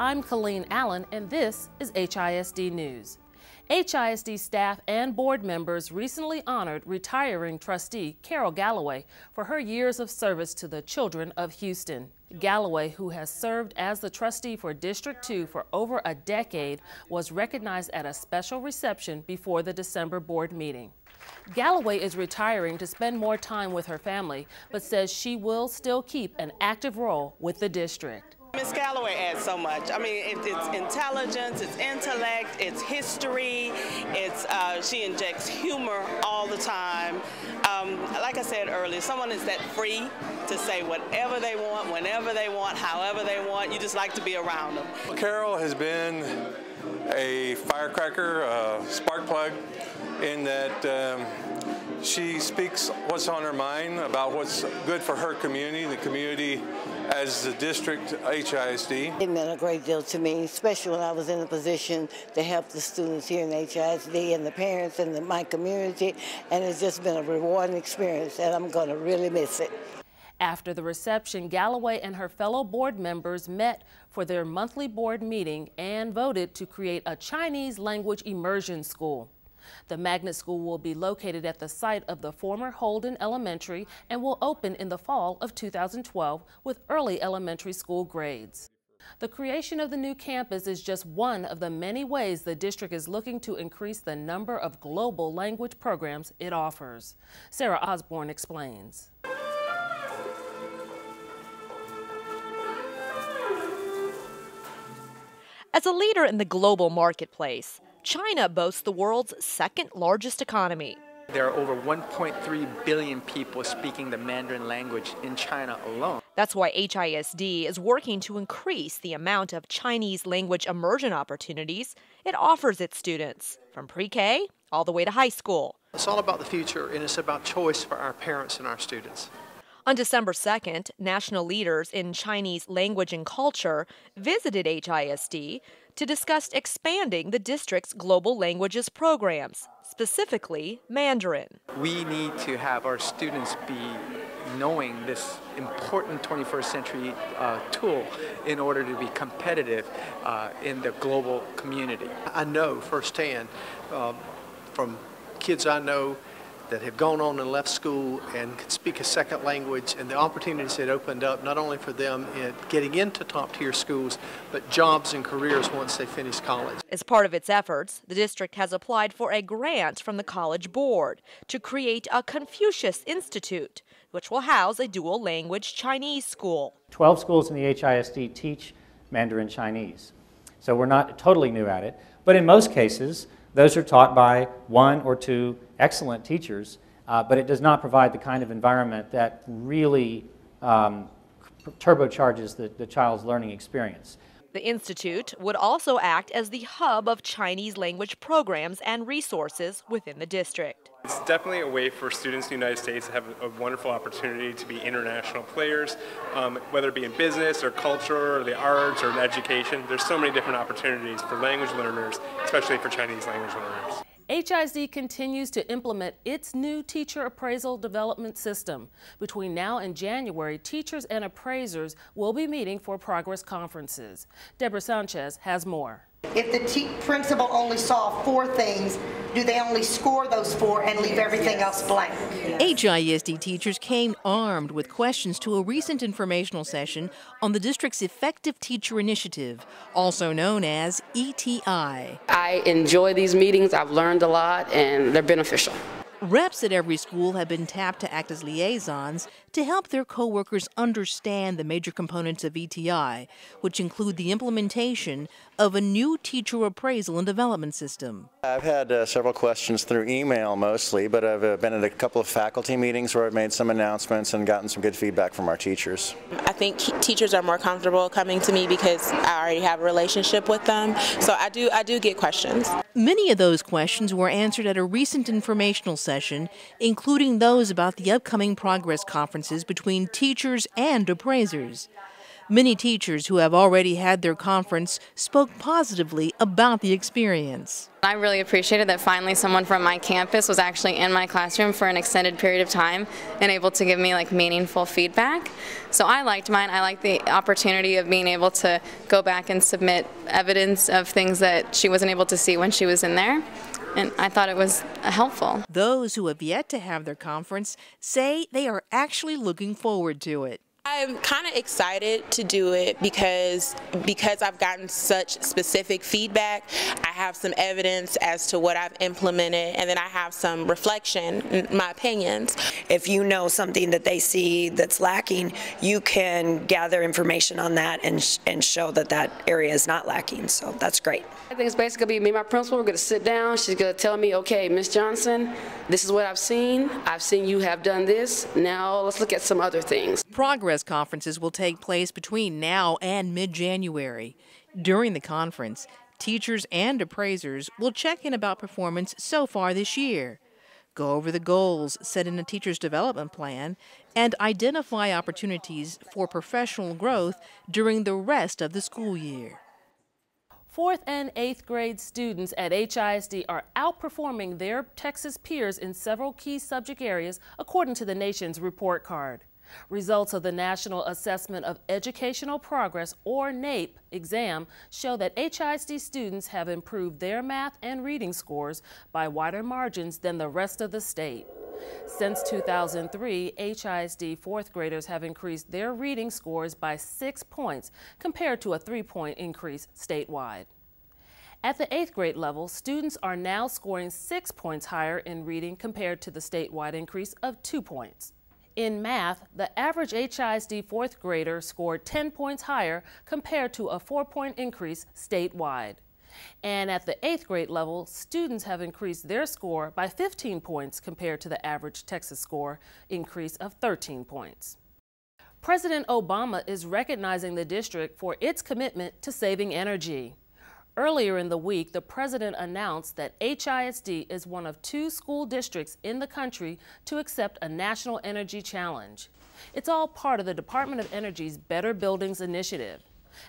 I'm Colleen Allen, and this is HISD News. HISD staff and board members recently honored retiring trustee Carol Galloway for her years of service to the children of Houston. Galloway, who has served as the trustee for District 2 for over a decade, was recognized at a special reception before the December board meeting. Galloway is retiring to spend more time with her family, but says she will still keep an active role with the district. Ms. Galloway adds so much. I mean, it's intelligence, it's intellect, it's history, she injects humor all the time. Like I said earlier, someone is that free to say whatever they want, whenever they want, however they want. You just like to be around them. Carol has been a firecracker, a spark plug, in that she speaks what's on her mind about what's good for her community, the community as the district HISD. It meant a great deal to me, especially when I was in a position to help the students here in HISD and the parents and my community, and it's just been a rewarding experience, and I'm going to really miss it. After the reception, Galloway and her fellow board members met for their monthly board meeting and voted to create a Chinese language immersion school. The magnet school will be located at the site of the former Holden Elementary and will open in the fall of 2012 with early elementary school grades. The creation of the new campus is just one of the many ways the district is looking to increase the number of global language programs it offers. Sarah Osborne explains. As a leader in the global marketplace, China boasts the world's second largest economy. There are over 1.3 billion people speaking the Mandarin language in China alone. That's why HISD is working to increase the amount of Chinese language immersion opportunities it offers its students, from pre-K all the way to high school. It's all about the future, and it's about choice for our parents and our students. On December 2nd, national leaders in Chinese language and culture visited HISD to discuss expanding the district's global languages programs, specifically Mandarin. We need to have our students be knowing this important 21st century tool in order to be competitive in the global community. I know firsthand from kids I know that have gone on and left school and could speak a second language, and the opportunities that opened up not only for them in getting into top-tier schools, but jobs and careers once they finish college. As part of its efforts, the district has applied for a grant from the College Board to create a Confucius Institute, which will house a dual-language Chinese school. 12 schools in the HISD teach Mandarin Chinese, so we're not totally new at it, but in most cases, those are taught by one or two excellent teachers, but it does not provide the kind of environment that really turbocharges the child's learning experience. The Institute would also act as the hub of Chinese language programs and resources within the district. It's definitely a way for students in the United States to have a wonderful opportunity to be international players, whether it be in business or culture or the arts or in education. There's so many different opportunities for language learners, especially for Chinese language learners. HISD continues to implement its new teacher appraisal development system. Between now and January, teachers and appraisers will be meeting for progress conferences. Deborah Sanchez has more. If the principal only saw 4 things, do they only score those 4 and leave everything else blank? HISD teachers came armed with questions to a recent informational session on the district's Effective Teacher Initiative, also known as ETI. I enjoy these meetings. I've learned a lot, and they're beneficial. Reps at every school have been tapped to act as liaisons to help their coworkers understand the major components of ETI, which include the implementation of a new teacher appraisal and development system. I've had several questions through email mostly, but I've been at a couple of faculty meetings where I've made some announcements and gotten some good feedback from our teachers. I think teachers are more comfortable coming to me because I already have a relationship with them, so I do get questions. Many of those questions were answered at a recent informational session, including those about the upcoming progress conferences between teachers and appraisers. Many teachers who have already had their conference spoke positively about the experience. I really appreciated that finally someone from my campus was actually in my classroom for an extended period of time and able to give me meaningful feedback. So I liked mine. I liked the opportunity of being able to go back and submit evidence of things that she wasn't able to see when she was in there. And I thought it was helpful. Those who have yet to have their conference say they are actually looking forward to it. I'm kind of excited to do it because I've gotten such specific feedback. I have some evidence as to what I've implemented, and then I have some reflection in my opinions. If you know something that they see that's lacking, you can gather information on that and show that that area is not lacking. So that's great. I think it's basically going to be me and my principal. We're going to sit down. She's going to tell me, okay, Ms. Johnson, this is what I've seen. I've seen you have done this. Now let's look at some other things. Progress conferences will take place between now and mid-January. During the conference, teachers and appraisers will check in about performance so far this year, go over the goals set in a teacher's development plan, and identify opportunities for professional growth during the rest of the school year. 4th and 8th grade students at HISD are outperforming their Texas peers in several key subject areas, according to the nation's report card. Results of the National Assessment of Educational Progress, or NAEP, exam show that HISD students have improved their math and reading scores by wider margins than the rest of the state. Since 2003, HISD 4th graders have increased their reading scores by 6 points compared to a 3-point increase statewide. At the 8th grade level, students are now scoring 6 points higher in reading compared to the statewide increase of 2 points. In math, the average HISD 4th grader scored 10 points higher compared to a 4-point increase statewide. And at the 8th grade level, students have increased their score by 15 points compared to the average Texas score increase of 13 points. President Obama is recognizing the district for its commitment to saving energy. Earlier in the week, the president announced that HISD is one of 2 school districts in the country to accept a national energy challenge. It's all part of the Department of Energy's Better Buildings initiative.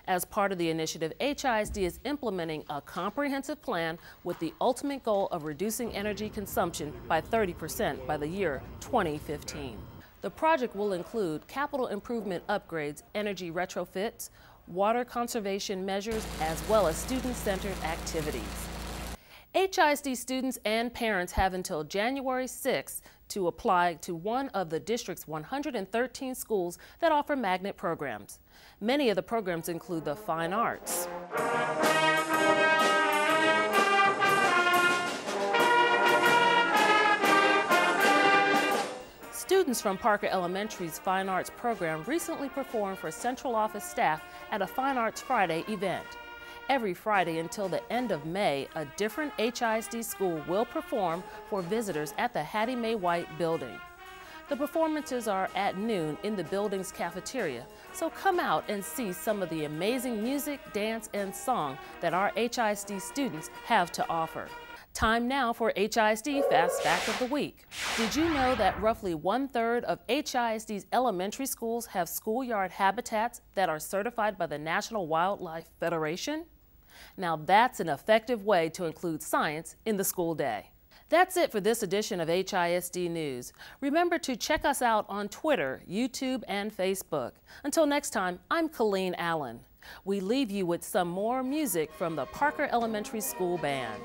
As part of the initiative, HISD is implementing a comprehensive plan with the ultimate goal of reducing energy consumption by 30% by the year 2015. The project will include capital improvement upgrades, energy retrofits, water conservation measures, as well as student-centered activities. HISD students and parents have until January 6th to apply to one of the district's 113 schools that offer magnet programs. Many of the programs include the fine arts, students from Parker Elementary's Fine Arts program recently performed for central office staff at a Fine Arts Friday event. Every Friday until the end of May, a different HISD school will perform for visitors at the Hattie Mae White building. The performances are at noon in the building's cafeteria, so come out and see some of the amazing music, dance, and song that our HISD students have to offer. Time now for HISD Fast Fact of the Week. Did you know that roughly 1/3 of HISD's elementary schools have schoolyard habitats that are certified by the National Wildlife Federation? Now that's an effective way to include science in the school day. That's it for this edition of HISD News. Remember to check us out on Twitter, YouTube, and Facebook. Until next time, I'm Colleen Allen. We leave you with some more music from the Parker Elementary School Band.